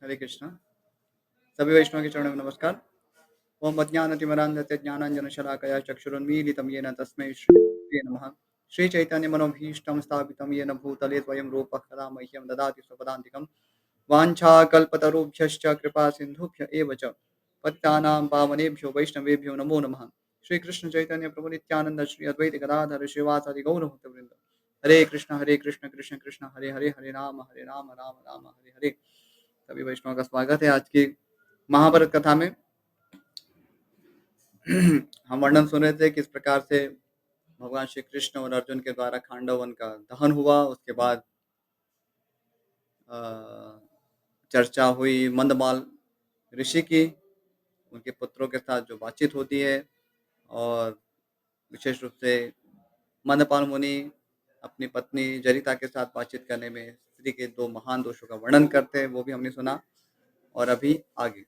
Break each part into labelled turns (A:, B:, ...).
A: हरे कृष्णा। सभी वैष्णव के चरणों में नमस्कार। ओम अज्ञानतिमिरान्धस्य ज्ञानाञ्जनशलाकया चक्षुरुन्मीलितं येन तस्मै श्रीगुरवे नमः। श्रीचैतन्यमनोभीष्टं स्थापितं येन भूतले स्वयं रूपः कदा मह्यं ददाति स्वपदान्तिकं। वाञ्छाकल्पतरुभ्यश्च कृपासिन्धुभ्य एव च पतितानां पावनेभ्यो वैष्णवेभ्यो नमो नमः। श्रीकृष्ण चैतन्य प्रभु नित्यानंद श्री अद्वैत गदाधर श्रीवासादि गौरभक्तवृंद। हरे कृष्ण कृष्ण कृष्ण हरे हरे, हरे राम राम राम हरे हरे। सभी वैष्णव का स्वागत है आज की महाभारत कथा में। हम वर्णन सुन रहे थे किस प्रकार से भगवान श्री कृष्ण और अर्जुन के द्वारा खांडव वन का दहन हुआ। उसके बाद चर्चा हुई मंदमाल ऋषि की, उनके पुत्रों के साथ जो बातचीत होती है, और विशेष रूप से मंदपाल मुनि अपनी पत्नी जरिता के साथ बातचीत करने में स्त्री के दो महान दोषों का वर्णन करते हैं, वो भी हमने सुना। और अभी आगे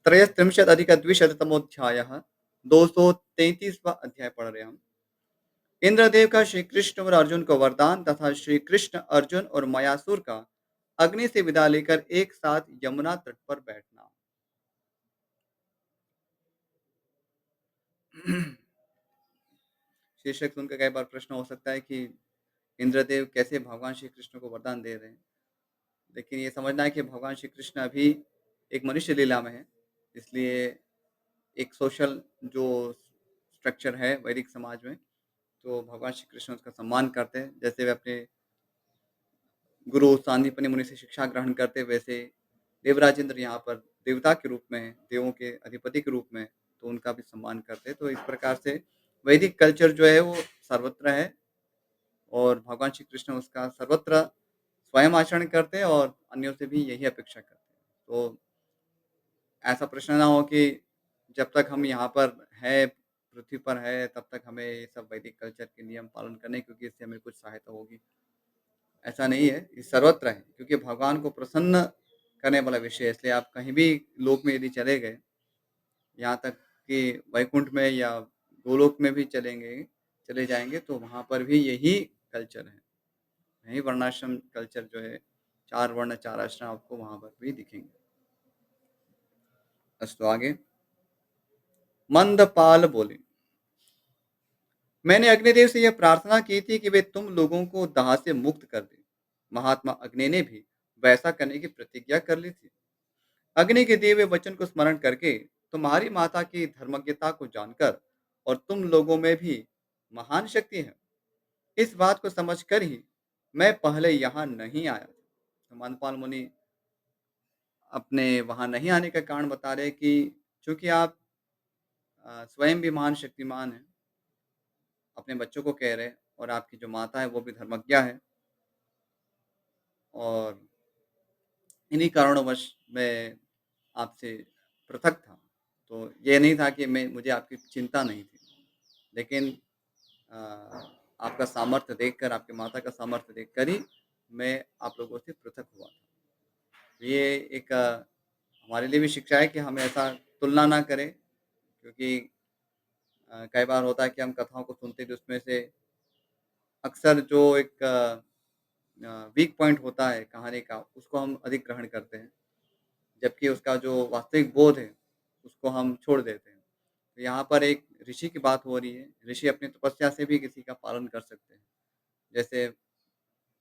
A: त्रयस्त्रिंशदधिकद्विशततमोऽध्यायः 233वां अध्याय पढ़ रहे हैं हम। इंद्रदेव का श्री कृष्ण और अर्जुन को वरदान तथा श्री कृष्ण अर्जुन और मयासुर का अग्नि से विदा लेकर एक साथ यमुना तट पर बैठना। शीर्षक सुनकर कई बार प्रश्न हो सकता है कि इंद्रदेव कैसे भगवान श्री कृष्ण को वरदान दे रहे हैं। लेकिन ये समझना है कि भगवान श्री कृष्ण अभी एक मनुष्य लीला में है, इसलिए एक सोशल जो स्ट्रक्चर है वैदिक समाज में, तो भगवान श्री कृष्ण उसका सम्मान करते हैं। जैसे वे अपने गुरु सांदीपनि मुनि से शिक्षा ग्रहण करते, वैसे देवराज इंद्र यहाँ पर देवता के रूप में, देवों के अधिपति के रूप में, तो उनका भी सम्मान करते हैं। तो इस प्रकार से वैदिक कल्चर जो है वो सर्वत्र है, और भगवान श्री कृष्ण उसका सर्वत्र स्वयं आचरण करते हैं और अन्यों से भी यही अपेक्षा करते हैं। तो ऐसा प्रश्न ना हो कि जब तक हम यहाँ पर है, पृथ्वी पर है, तब तक हमें ये सब वैदिक कल्चर के नियम पालन करने, क्योंकि इससे हमें कुछ सहायता होगी। ऐसा नहीं है, ये सर्वत्र है, क्योंकि भगवान को प्रसन्न करने वाला विषय है। इसलिए आप कहीं भी लोक में यदि चले गए, यहाँ तक कि वैकुंठ में या गोलोक में भी चले जाएँगे, तो वहाँ पर भी यही कल्चर है। यही वर्णाश्रम कल्चर जो है, 4 वर्ण 4 आश्रम आपको वहाँ पर भी दिखेंगे। अस्तु आगे। मंदपाल बोले, मैंने अग्निदेव से यह प्रार्थना की थी कि वे तुम लोगों को दाह से मुक्त कर दें। महात्मा अग्नि ने भी वैसा करने की प्रतिज्ञा कर ली थी। अग्नि के दिए हुए वचन को स्मरण करके, तुम्हारी माता की धर्मज्ञता को जानकर और तुम लोगों में भी महान शक्ति है, इस बात को समझकर ही मैं पहले यहाँ नहीं आया। तो मनपाल मुनि अपने वहाँ नहीं आने का कारण बता रहे कि चूंकि आप स्वयं भी महान शक्तिमान हैं, अपने बच्चों को कह रहे हैं, और आपकी जो माता है वो भी धर्मज्ञा है, और इन्हीं कारणों मैं आपसे पृथक था। तो ये नहीं था कि मैं मुझे आपकी चिंता नहीं थी, लेकिन अ, आपका सामर्थ्य देखकर, आपकी माता का सामर्थ्य देखकर ही मैं आप लोगों से पृथक हुआ था। ये एक हमारे लिए भी शिक्षा है कि हम ऐसा तुलना ना करें, क्योंकि कई बार होता है कि हम कथाओं को सुनते हैं, उसमें से अक्सर जो एक वीक पॉइंट होता है कहानी का, उसको हम अधिक ग्रहण करते हैं, जबकि उसका जो वास्तविक बोध है, उसको हम छोड़ देते हैं। तो यहाँ पर एक ऋषि की बात हो रही है। ऋषि अपनी तपस्या से भी किसी का पालन कर सकते हैं। जैसे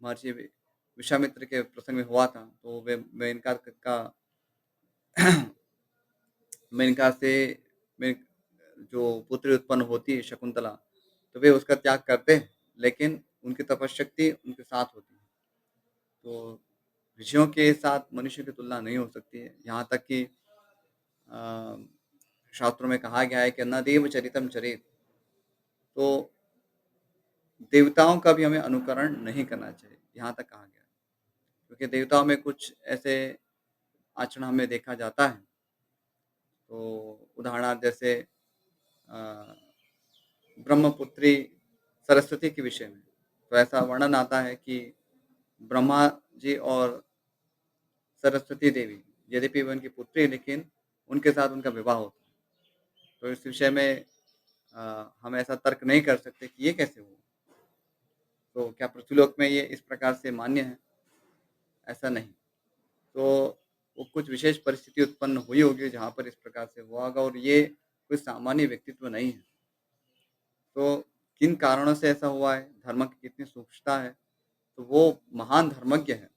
A: महर्षि विश्वामित्र के प्रसंग में हुआ था, तो वे मेनका से में जो पुत्री उत्पन्न होती है शकुंतला, तो वे उसका त्याग करते हैं, लेकिन उनकी तपशक्ति उनके साथ होती है। तो ऋषियों के साथ मनुष्य की तुलना नहीं हो सकती है। यहाँ तक कि अ, शास्त्रों में कहा गया है कि न देव चरितम चरेत, तो देवताओं का भी हमें अनुकरण नहीं करना चाहिए, यहाँ तक कहा गया है। क्योंकि देवताओं में कुछ ऐसे आचरण हमें देखा जाता है। तो उदाहरणार्थ जैसे अ, ब्रह्मपुत्री सरस्वती के विषय में, तो ऐसा वर्णन आता है कि ब्रह्मा जी और सरस्वती देवी, यद्यपि वे उनकी पुत्री है, लेकिन उनके साथ उनका विवाह होता है। तो इस विषय में हम ऐसा तर्क नहीं कर सकते कि ये कैसे हुआ। तो क्या पृथ्वीलोक में ये इस प्रकार से मान्य है? ऐसा नहीं। तो वो कुछ विशेष परिस्थिति उत्पन्न हुई होगी जहाँ पर इस प्रकार से हुआ होगा और ये कोई सामान्य व्यक्तित्व नहीं है। तो किन कारणों से ऐसा हुआ है, धर्म की कितनी सूक्ष्मता है, तो वो महान धर्मज्ञ हैं,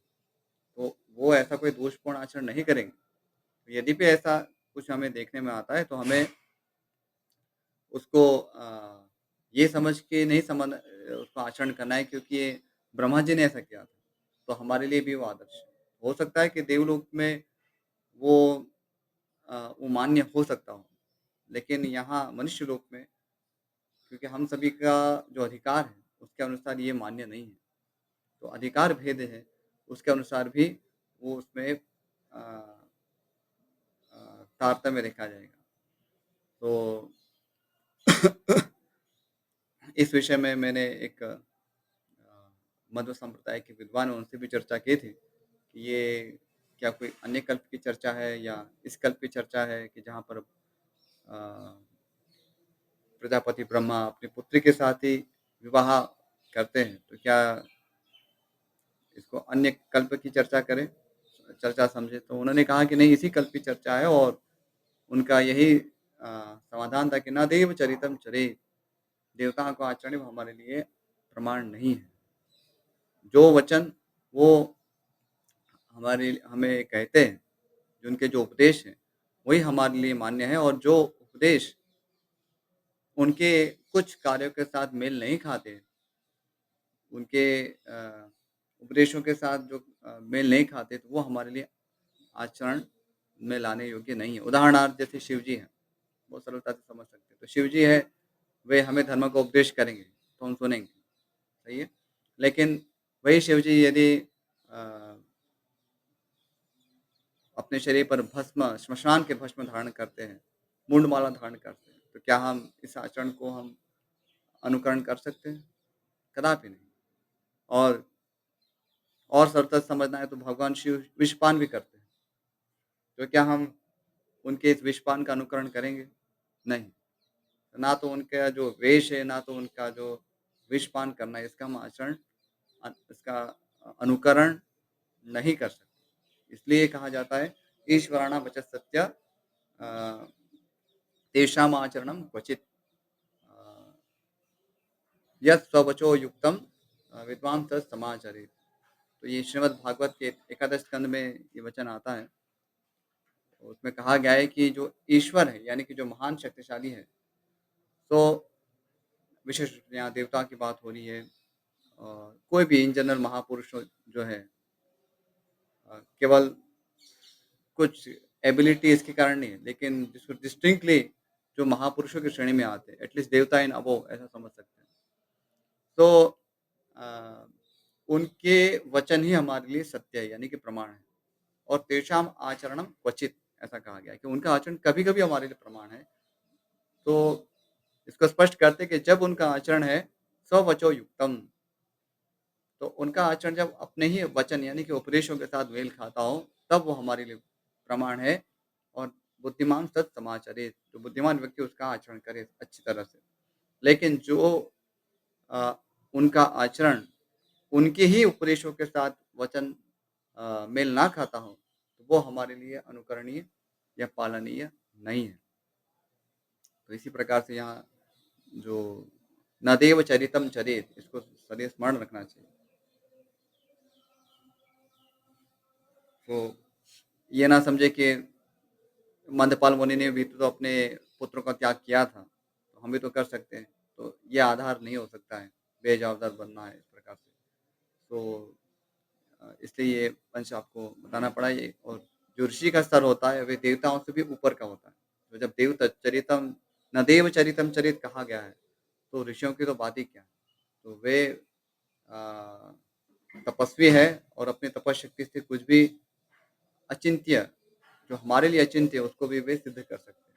A: तो वो ऐसा कोई दोषपूर्ण आचरण नहीं करेंगे। तो यदि भी ऐसा कुछ हमें देखने में आता है तो हमें उसको ये समझ के नहीं उसको आचरण करना है क्योंकि ये ब्रह्मा जी ने ऐसा किया था, तो हमारे लिए भी वो आदर्श है। हो सकता है कि देवलोक में वो वो मान्य हो सकता हो, लेकिन यहाँ मनुष्य लोक में क्योंकि हम सभी का जो अधिकार है, उसके अनुसार ये मान्य नहीं है। तो अधिकार भेद है, उसके अनुसार भी वो उसमें तारतम्य देखा जाएगा। तो इस विषय में मैंने एक मध्व संप्रदाय के विद्वान हैं, उनसे भी चर्चा की थी कि ये क्या कोई अन्य कल्प की चर्चा है या इस कल्प की चर्चा है कि जहाँ पर प्रजापति ब्रह्मा अपनी पुत्री के साथ ही विवाह करते हैं, तो क्या इसको अन्य कल्प की चर्चा समझे? तो उन्होंने कहा कि नहीं, इसी कल्प की चर्चा है और उनका यही समाधान था कि ना देव चरितम चरेत, देवताओं का आचरण हमारे लिए प्रमाण नहीं है। जो वचन वो हमें कहते हैं, जो उनके जो उपदेश हैं, वही हमारे लिए मान्य है और जो उपदेश उनके कुछ कार्यों के साथ मेल नहीं खाते, उनके उपदेशों के साथ जो मेल नहीं खाते, तो वो हमारे लिए आचरण में लाने योग्य नहीं है। उदाहरणार्थ जैसे शिव जी हैं, बहुत सरलता से समझ सकते हैं। तो शिव जी है, वे हमें धर्म का उपदेश करेंगे, तो हम सुनेंगे, सही है? लेकिन वही शिव जी यदि अ, अपने शरीर पर भस्म श्मशान के भस्म धारण करते हैं, मुंडमाला धारण करते हैं, तो क्या हम इस आचरण को हम अनुकरण कर सकते हैं? कदापि नहीं। और और सरलता से समझना है तो भगवान शिव विषपान भी करते हैं, तो क्या हम उनके इस विषपान का अनुकरण करेंगे? नहीं। ना तो उनका जो वेश है, ना तो उनका जो विषपान करना है, इसका हम आचरण इसका अनुकरण नहीं कर सकते। इसलिए कहा जाता है, ईश्वराणां वचः सत्य तेषाम् आचरणं क्वचित् यत् स्ववचो युक्तम विद्वान तत् समाचरेत्। तो ये श्रीमद् भागवत के एकादश स्कंद में ये वचन आता है। उसमें कहा गया है कि जो ईश्वर है, यानी कि जो महान शक्तिशाली है, तो विशेष रूप से यहाँ देवता की बात हो रही है और कोई भी इन जनरल महापुरुष जो है केवल कुछ एबिलिटी इसके कारण नहीं है, लेकिन जिसको डिस्टिंक्टली जो महापुरुषों की श्रेणी में आते हैं, एटलीस्ट देवता इन अबोव ऐसा समझ सकते हैं। तो अ, उनके वचन ही हमारे लिए सत्य है, यानी कि प्रमाण है और तेषाम आचरणम क्वचित, ऐसा कहा गया है कि उनका आचरण कभी-कभी हमारे लिए प्रमाण है। तो इसको स्पष्ट करते हैं कि जब उनका आचरण है स्ववचो युक्तम, तो उनका आचरण जब अपने ही वचन यानी कि उपदेशों के साथ मेल खाता हो, तब वो हमारे लिए प्रमाण है और बुद्धिमान सत् समाचरेत्, जो बुद्धिमान व्यक्ति उसका आचरण करे अच्छी तरह से। लेकिन जो अ, उनका आचरण उनके ही उपदेशों के साथ वचन मेल ना खाता हो, तो वो हमारे लिए अनुकरणीय या पालनीय नहीं है। तो इसी प्रकार से यहाँ जो नदेव चरितम चरेत, इसको सदैव स्मरण रखना चाहिए। तो ये ना समझे कि मंदपाल मुनि ने भी तो अपने पुत्रों का त्याग किया था, तो हम भी तो कर सकते हैं। तो ये आधार नहीं हो सकता है, बेजवाबदार बनना है इस प्रकार से। तो इसलिए ये वंश आपको बताना पड़ा ये। और जो ऋषि का स्तर होता है, वे देवताओं से भी ऊपर का होता है। तो जब देव त चरितम न देव चरितम चरित कहा गया है, तो ऋषियों की तो बात ही क्या है। तो वे अ, तपस्वी है और अपनी तपशक्ति से कुछ भी अचिंत्य, जो हमारे लिए अचिंत्य है, उसको भी वे सिद्ध कर सकते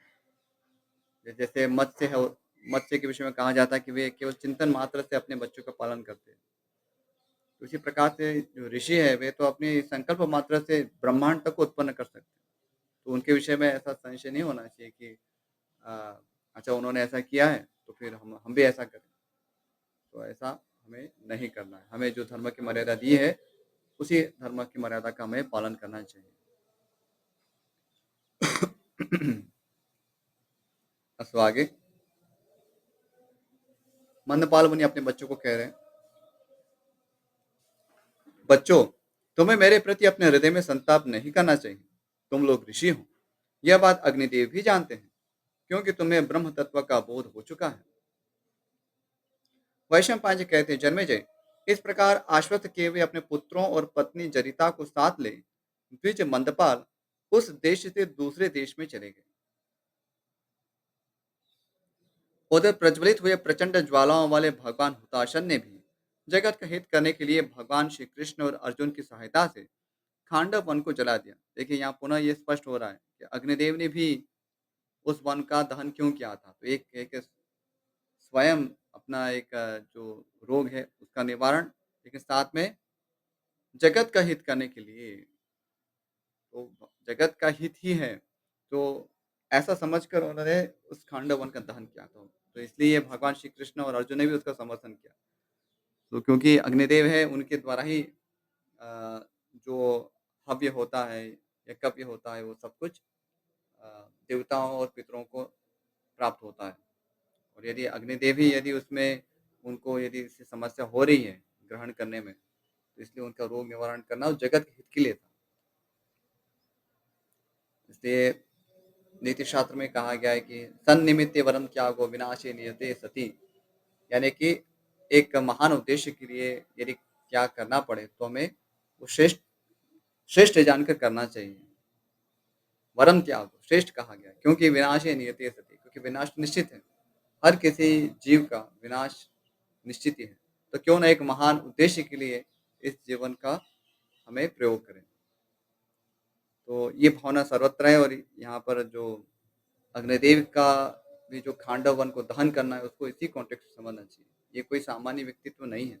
A: हैं। जैसे मत्स्य है, मत्स्य के विषय में कहा जाता है कि वे केवल चिंतन मात्र से अपने बच्चों का पालन करते हैं। तो इसी प्रकार से जो ऋषि है, वे तो अपनी संकल्प मात्र से ब्रह्मांड तक को उत्पन्न कर सकते हैं। तो उनके विषय में ऐसा संशय नहीं होना चाहिए कि अ, अच्छा उन्होंने ऐसा किया है, तो फिर हम भी ऐसा करें। तो ऐसा हमें नहीं करना है। हमें जो धर्म की मर्यादा दी है, उसी धर्म की मर्यादा का हमें पालन करना चाहिए। सो आगे मंदपाल मुनि अपने बच्चों को कह रहे हैं, बच्चों, तुम्हें मेरे प्रति अपने हृदय में संताप नहीं करना चाहिए। तुम लोग ऋषि हो। यह बात अग्निदेव भी जानते हैं, क्योंकि तुम्हें ब्रह्म तत्व का बोध हो चुका है। वैशंपायन जी कहते हैं, जन्मेजय, इस प्रकार आश्वस्त किए हुए अपने पुत्रों और पत्नी जरिता को साथ ले द्विज मंदपाल उस देश से दूसरे देश में चले गए। उधर प्रज्वलित हुए प्रचंड ज्वालाओं वाले भगवान हुताशन ने भी जगत का हित करने के लिए भगवान श्री कृष्ण और अर्जुन की सहायता से खांडव वन को जला दिया। देखिए यहाँ पुनः ये स्पष्ट हो रहा है कि अग्निदेव ने भी उस वन का दहन क्यों किया था। तो एक एक स्वयं अपना एक जो रोग है उसका निवारण, लेकिन साथ में जगत का हित करने के लिए। तो जगत का हित ही है, तो ऐसा समझकर उन्होंने उस खांडव वन का दहन किया था। तो इसलिए भगवान श्री कृष्ण और अर्जुन ने भी उसका समर्थन किया। तो क्योंकि अग्निदेव है, उनके द्वारा ही जो हव्य होता है, यज्ञ होता है, वो सब कुछ अ, देवताओं और पितरों को प्राप्त होता है। और यदि अग्निदेव ही यदि उसमें उनको यदि इससे समस्या हो रही है ग्रहण करने में, तो इसलिए उनका रोग निवारण करना उस जगत के हित के लिए था। इसलिए नीति शास्त्र में कहा गया है कि सन्निमित्ते वरम त्यागो विनाशे नियते सती, यानी कि एक महान उद्देश्य के लिए यदि त्याग करना पड़े तो हमें वो श्रेष्ठ श्रेष्ठ जानकर करना चाहिए। वरम त्याग श्रेष्ठ कहा गया क्योंकि विनाशे नियते सती, क्योंकि विनाश निश्चित है। हर किसी जीव का विनाश निश्चित ही है। तो क्यों ना एक महान उद्देश्य के लिए इस जीवन का हमें प्रयोग करें। तो ये भावना सर्वत्र है। और यहाँ पर जो अग्निदेव का भी जो खांडव वन को दहन करना है, उसको इसी कॉन्टेक्स्ट में समझना चाहिए। ये कोई सामान्य व्यक्तित्व नहीं है।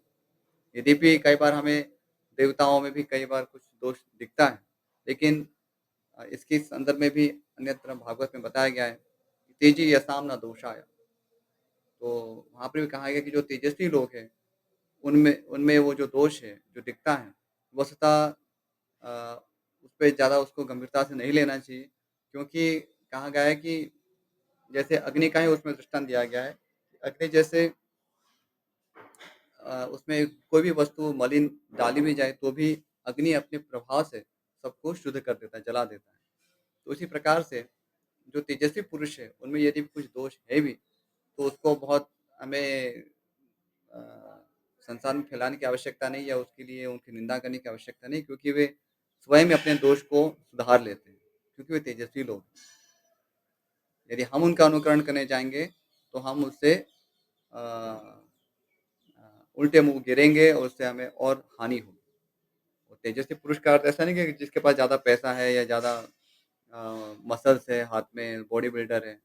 A: यद्यपि कई बार हमें देवताओं में भी कई बार कुछ दोष दिखता है, लेकिन इसके संदर्भ में भी अन्यत्र भागवत में बताया गया है कि तेजी यसाम न दोषाय। तो वहाँ पर भी कहा गया कि जो तेजस्वी लोग हैं, उनमें उनमें वो जो दोष है, जो दिखता है, वस्तुतः उस पे ज़्यादा उसको गंभीरता से नहीं लेना चाहिए। क्योंकि कहा गया है कि जैसे अग्नि का ही उसमें दृष्टांत दिया गया है। अग्नि जैसे उसमें कोई भी वस्तु मलिन डाली भी जाए तो भी अग्नि अपने प्रभाव से सबको शुद्ध कर देता है, जला देता है। तो उसी प्रकार से जो तेजस्वी पुरुष है, उनमें यदि कुछ दोष है भी, तो उसको बहुत हमें अ, संसार में फैलाने की आवश्यकता नहीं, या उसके लिए उनकी निंदा करने की आवश्यकता नहीं, क्योंकि वे स्वयं ही अपने दोष को सुधार लेते हैं, क्योंकि वे तेजस्वी लोग हैं। यदि हम उनका अनुकरण करने जाएँगे, तो हम उससे उल्टे मुँह गिरेंगे और उससे हमें और हानि होगी। और तेजस्वी पुरुष का अर्थ ऐसा नहीं कि जिसके पास ज़्यादा पैसा है या ज़्यादा मसल्स है, हाथ में बॉडी बिल्डर है,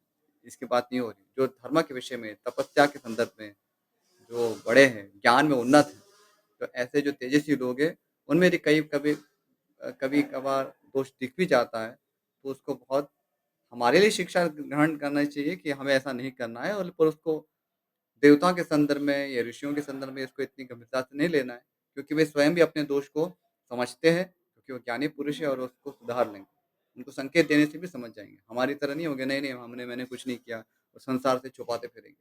A: इसकी बात नहीं हो रही। जो धर्म के विषय में, तपस्या के संदर्भ में जो बड़े हैं, ज्ञान में उन्नत हैं, तो ऐसे जो तेजस्वी लोग हैं, उनमें यदि कभी-कभार दोष दिख भी जाता है, तो उसको बहुत हमारे लिए शिक्षा ग्रहण करना चाहिए कि हमें ऐसा नहीं करना है, और पर उसको देवताओं के संदर्भ में या ऋषियों के संदर्भ में इसको इतनी गंभीरता से नहीं लेना है, क्योंकि वे स्वयं भी अपने दोष को समझते हैं, क्योंकि वो ज्ञानी पुरुष है और उसको सुधार लेंगे। उनको संकेत देने से भी समझ जाएँगे। हमारी तरह नहीं होंगे, नहीं, नहीं मैंने कुछ नहीं किया और संसार से छुपाते फिरेंगे।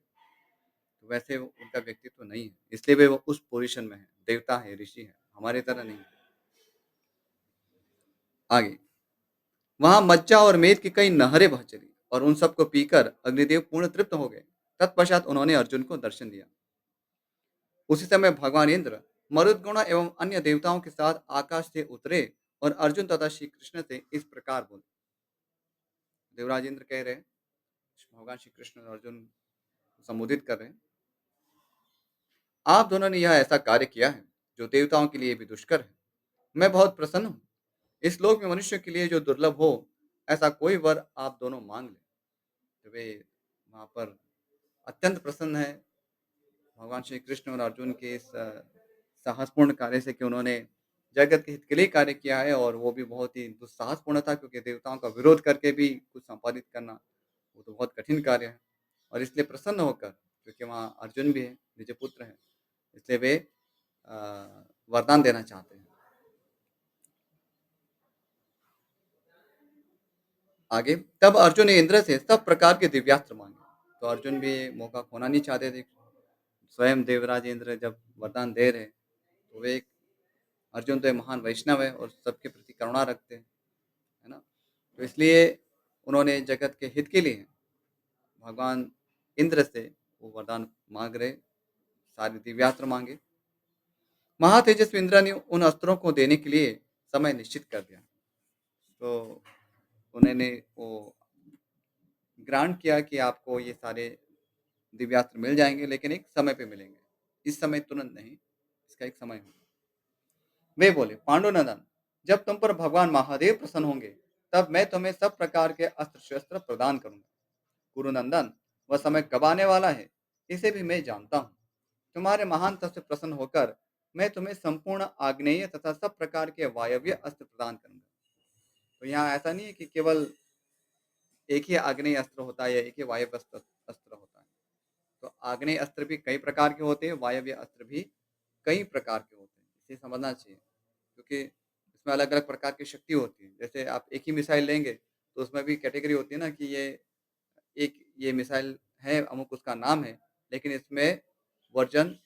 A: तो वैसे उनका व्यक्तित्व नहीं है, इसलिए वे वो उस पोज़ीशन में हैं, देवता हैं, ऋषि हैं, हमारी तरह नहीं। आगे, वहाँ मज्जा और मेद की कई नहरें बह चली और उन सबको पीकर अग्निदेव पूर्ण तृप्त हो गए। तत्पश्चात उन्होंने अर्जुन को दर्शन दिया। उसी समय भगवान इंद्र मरुदगण एवं अन्य देवताओं के साथ आकाश से उतरे और अर्जुन तथा श्री कृष्ण से इस प्रकार बोले। देवराज इंद्र कह रहे हैं, भगवान श्री कृष्ण और अर्जुन को संबोधित कर रहे हैं, आप दोनों ने यह ऐसा कार्य किया है जो देवताओं के लिए भी दुष्कर है। मैं बहुत प्रसन्न हूँ। इस लोक में मनुष्य के लिए जो दुर्लभ हो, ऐसा कोई वर आप दोनों मांग लें। तो वे वहाँ पर अत्यंत प्रसन्न है भगवान श्री कृष्ण और अर्जुन के इस साहसपूर्ण कार्य से, कि उन्होंने जगत के हित के लिए कार्य किया है, और वो भी बहुत ही दुस्साहसपूर्ण था, क्योंकि देवताओं का विरोध करके भी कुछ संपादित करना, वो तो बहुत कठिन कार्य है। और इसलिए प्रसन्न होकर, क्योंकि वहाँ अर्जुन भी है, निज पुत्र हैं, इसलिए वे वरदान देना चाहते हैं। आगे तब अर्जुन ने इंद्र से सब प्रकार के दिव्यास्त्र मांगे। तो अर्जुन भी ये मौका खोना नहीं चाहते थे। स्वयं देवराज इंद्र जब वरदान दे रहे तो वे अर्जुन तो एक महान वैष्णव है और सबके प्रति करुणा रखते हैं, है ना? तो इसलिए उन्होंने जगत के हित के लिए भगवान इंद्र से वो वरदान मांग रहे, सारे दिव्यास्त्र मांगे। महातेजस्वी इंद्र ने उन अस्त्रों को देने के लिए समय निश्चित कर दिया। तो उन्होंने वो ग्रांट किया कि आपको ये सारे दिव्यास्त्र मिल जाएंगे, लेकिन एक समय पे मिलेंगे। इस समय तुरंत नहीं, इसका एक समय होगा। वे बोले, पांडुनंदन, जब तुम पर भगवान महादेव प्रसन्न होंगे, तब मैं तुम्हें सब प्रकार के अस्त्र शस्त्र प्रदान करूंगा। गुरुनंदन, वह समय कब आने वाला है, इसे भी मैं जानता हूँ। तुम्हारे महान तप से प्रसन्न होकर मैं तुम्हें संपूर्ण आग्नेय तथा सब प्रकार के वायव्य अस्त्र प्रदान करूंगा। तो यहाँ ऐसा नहीं है कि केवल एक ही आग्नेय अस्त्र होता है या एक ही वायव्य अस्त्र अस्त्र होता है। तो आग्नेय अस्त्र भी कई प्रकार के होते हैं, वायव्य अस्त्र भी कई प्रकार के होते हैं। इसे समझना चाहिए, क्योंकि इसमें अलग-अलग प्रकार की शक्ति होती है। जैसे आप एक ही मिसाइल लेंगे, तो उसमें भी कैटेगरी होती है ना कि ये मिसाइल है, अमुक उसका नाम है, लेकिन इसमें वर्ज़न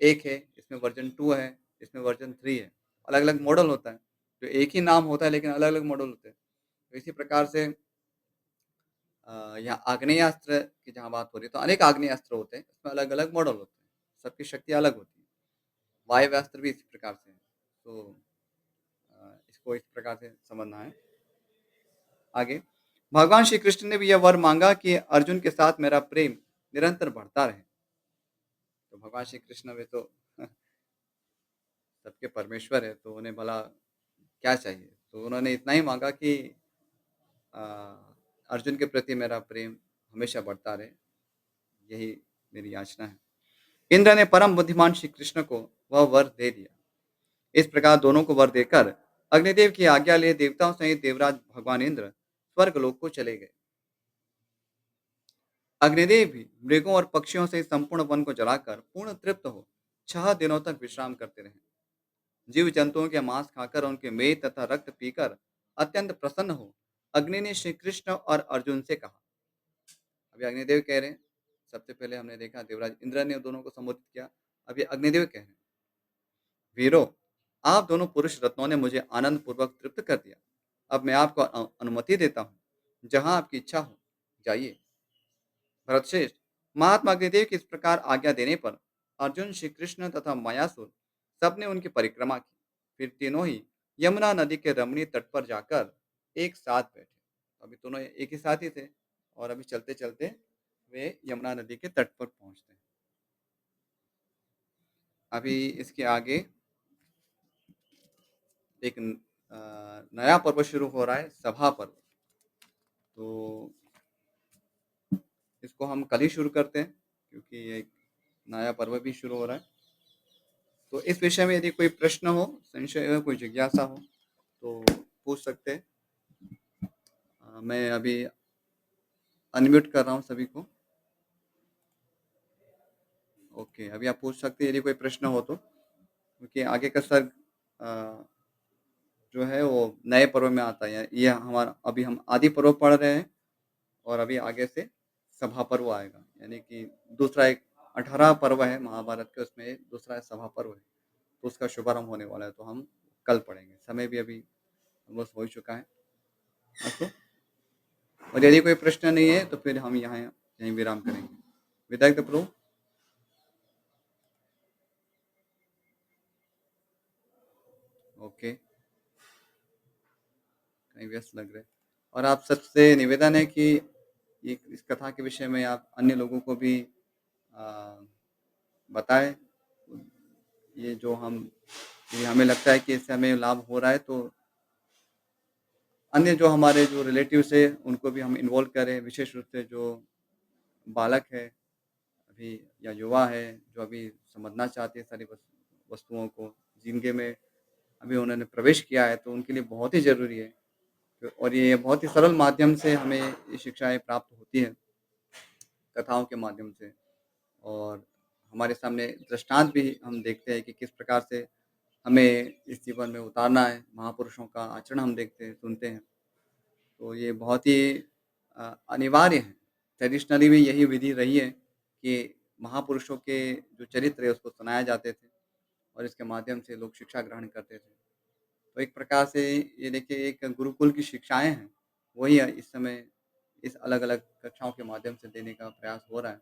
A: 1 है, इसमें वर्ज़न 2 है, इसमें वर्ज़न 3 है। अलग-अलग मॉडल होता है। तो एक ही नाम होता है लेकिन अलग-अलग मॉडल होते हैं। तो इसी प्रकार से यहाँ आग्नेयास्त्र की जहाँ बात हो रही है, तो अनेक आग्नेयास्त्र होते हैं, उसमें अलग-अलग मॉडल होते हैं, सबकी शक्ति अलग होती है। वायव्यास्त्र भी इसी प्रकार से है, तो इसको इस प्रकार से समझना है। आगे, भगवान श्री कृष्ण ने भी यह वर माँगा कि अर्जुन के साथ मेरा प्रेम निरंतर बढ़ता रहे। तो भगवान श्री कृष्ण वे तो सबके परमेश्वर है, तो उन्हें भला क्या चाहिए? तो उन्होंने इतना ही माँगा कि अ, अर्जुन के प्रति मेरा प्रेम हमेशा बढ़ता रहे, यही मेरी याचना है। इंद्र ने परम बुद्धिमान श्री कृष्ण को वह वर दे दिया। इस प्रकार दोनों को वर देकर अग्निदेव की आज्ञा ले देवताओं सहित देवराज भगवान इंद्र स्वर्गलोक को चले गए। अग्निदेव भी मृगों और पक्षियों से संपूर्ण वन को जलाकर पूर्ण तृप्त हो 6 दिनों तक विश्राम करते रहे। जीव जंतुओं के मांस खाकर उनके मेद तथा रक्त पीकर अत्यंत प्रसन्न हो अग्नि ने श्री कृष्ण और अर्जुन से कहा। अभी अग्निदेव कह रहे हैं, सबसे पहले हमने देखा देवराज इंद्र ने दोनों को संबोधित किया। अभी अग्निदेव कह रहे हैं, वीरों, आप दोनों पुरुष रत्नों ने मुझे आनंद पूर्वक तृप्त कर दिया। अब मैं आपको अनुमति देता हूँ, जहाँ आपकी इच्छा हो जाइए। भरतश्रेष्ठ, महात्मा अग्निदेव की इस प्रकार आज्ञा देने पर अर्जुन, श्री कृष्ण तथा मायासुर सबने उनकी परिक्रमा की। फिर तीनों ही यमुना नदी के रमणीय तट पर जाकर एक साथ बैठे। अभी दोनों एक ही साथ ही थे और अभी चलते चलते वे यमुना नदी के तट पर पहुंचते हैं। अभी इसके आगे एक नया पर्व शुरू हो रहा है, सभा पर्व। तो इसको हम कल ही शुरू करते हैं, क्योंकि एक नया पर्व भी शुरू हो रहा है। तो इस विषय में यदि कोई प्रश्न हो, संशय हो, कोई जिज्ञासा हो, तो पूछ सकते हैं। मैं अभी अनम्यूट कर रहा हूँ सभी को। ओके, अभी आप पूछ सकते हैं यदि कोई प्रश्न हो तो, क्योंकि आगे का सर्ग अ, जो है वो नए पर्व में आता है। ये हमारा अभी हम आदि पर्व पढ़ रहे हैं और अभी आगे से सभा पर्व आएगा, यानी कि दूसरा एक 18 पर्व है महाभारत के, उसमें एक दूसरा सभा पर्व है, तो उसका शुभारंभ होने वाला है, तो हम कल पढ़ेंगे। समय भी अभी ऑलमोस्ट हो ही चुका है। अस्तु, और यदि कोई प्रश्न नहीं है तो फिर हम यहाँ यहीं विराम करेंगे। विदाई प्रभु। ओके, कहीं व्यस्त लग रहे। और आप सबसे निवेदन है कि ये इस कथा के विषय में आप अन्य लोगों को भी आ, बताएं। ये जो हम ये हमें लगता है कि इससे हमें लाभ हो रहा है, तो अन्य जो हमारे जो रिलेटिव्स है उनको भी हम इन्वॉल्व करें, विशेष रूप से जो बालक है अभी या युवा है जो अभी समझना चाहते हैं सारी वस्तुओं को, जिनके में अभी उन्होंने प्रवेश किया है, तो उनके लिए बहुत ही ज़रूरी है। और ये बहुत ही सरल माध्यम से हमें ये शिक्षाएँ प्राप्त होती हैं, कथाओं के माध्यम से। और हमारे सामने दृष्टांत भी हम देखते हैं कि किस प्रकार से हमें इस जीवन में उतारना है, महापुरुषों का आचरण हम देखते हैं, सुनते हैं। तो ये बहुत ही अनिवार्य है। ट्रेडिशनली भी यही विधि रही है कि महापुरुषों के जो चरित्र है उसको सुनाए जाते थे और इसके माध्यम से लोग शिक्षा ग्रहण करते थे। तो एक प्रकार से ये देखिए एक गुरुकुल की शिक्षाएँ हैं, वही इस समय इस अलग-अलग कक्षाओं के माध्यम से देने का प्रयास हो रहा है।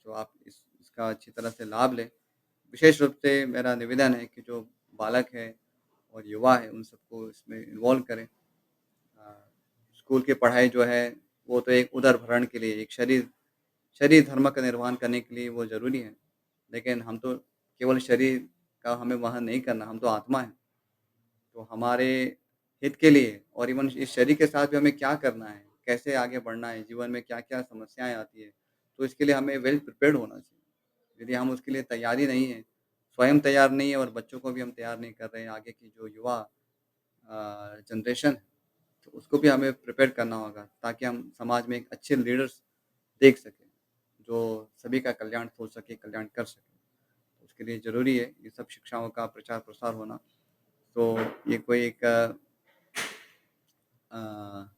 A: तो आप इसका अच्छी तरह से लाभ लें। विशेष रूप से मेरा निवेदन है कि जो बालक है और युवा है, उन सबको इसमें इन्वॉल्व करें। स्कूल की पढ़ाई जो है, वो तो एक उदरभरण के लिए, एक शरीर शरीर धर्म का निर्वहन करने के लिए वो ज़रूरी है। लेकिन हम तो केवल शरीर का हमें वहन नहीं करना, हम तो आत्मा हैं। तो हमारे हित के लिए और इवन इस शरीर के साथ भी हमें क्या करना है, कैसे आगे बढ़ना है, जीवन में क्या-क्या समस्याएँ आती हैं, तो इसके लिए हमें वेल प्रिपेयर्ड होना चाहिए। यदि हम उसके लिए तैयारी नहीं है, स्वयं तैयार नहीं है और बच्चों को भी हम तैयार नहीं कर रहे हैं, आगे की जो युवा जनरेशन है, तो उसको भी हमें प्रिपेयर करना होगा ताकि हम समाज में एक अच्छे लीडर्स देख सकें, जो सभी का कल्याण सोच सके, कल्याण कर सके। उसके लिए ज़रूरी है ये सब शिक्षाओं का प्रचार-प्रसार होना। तो ये कोई एक अ,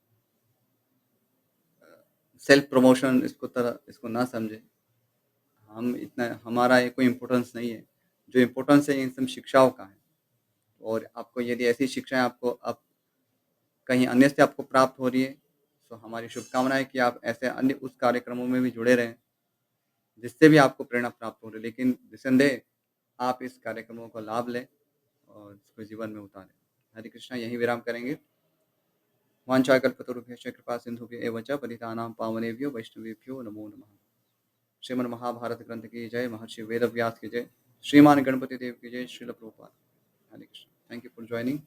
A: सेल्फ प्रमोशन इसको ना समझें। हम इतना हमारा ये कोई इम्पोर्टेंस नहीं है। जो इम्पोर्टेंस है इन सब शिक्षाओं का है और आपको यदि ऐसी शिक्षाएँ आपको अब कहीं अन्य से आपको प्राप्त हो रही है, तो हमारी शुभकामनाएँ कि आप ऐसे अन्य उस कार्यक्रमों में भी जुड़े रहें, जिससे भी आपको प्रेरणा प्राप्त हो रही है। लेकिन निस्संदेह आप इस कार्यक्रमों का लाभ लें और इसको जीवन में उतारें। हरे कृष्णा यहीं विराम करेंगे। वाञ्छाकल्पतरुभ्यश्च कृपा सिन्धुभ्य एव च पतितानां पावनेभ्यो वैष्णवेभ्यो नमो नमः। श्रीमद् महाभारत ग्रंथ की जय, महर्षि वेदव्यास की जय, श्रीमान गणपति देव की जय, Srila Prabhupada. Hare Krishna. Thank you for joining.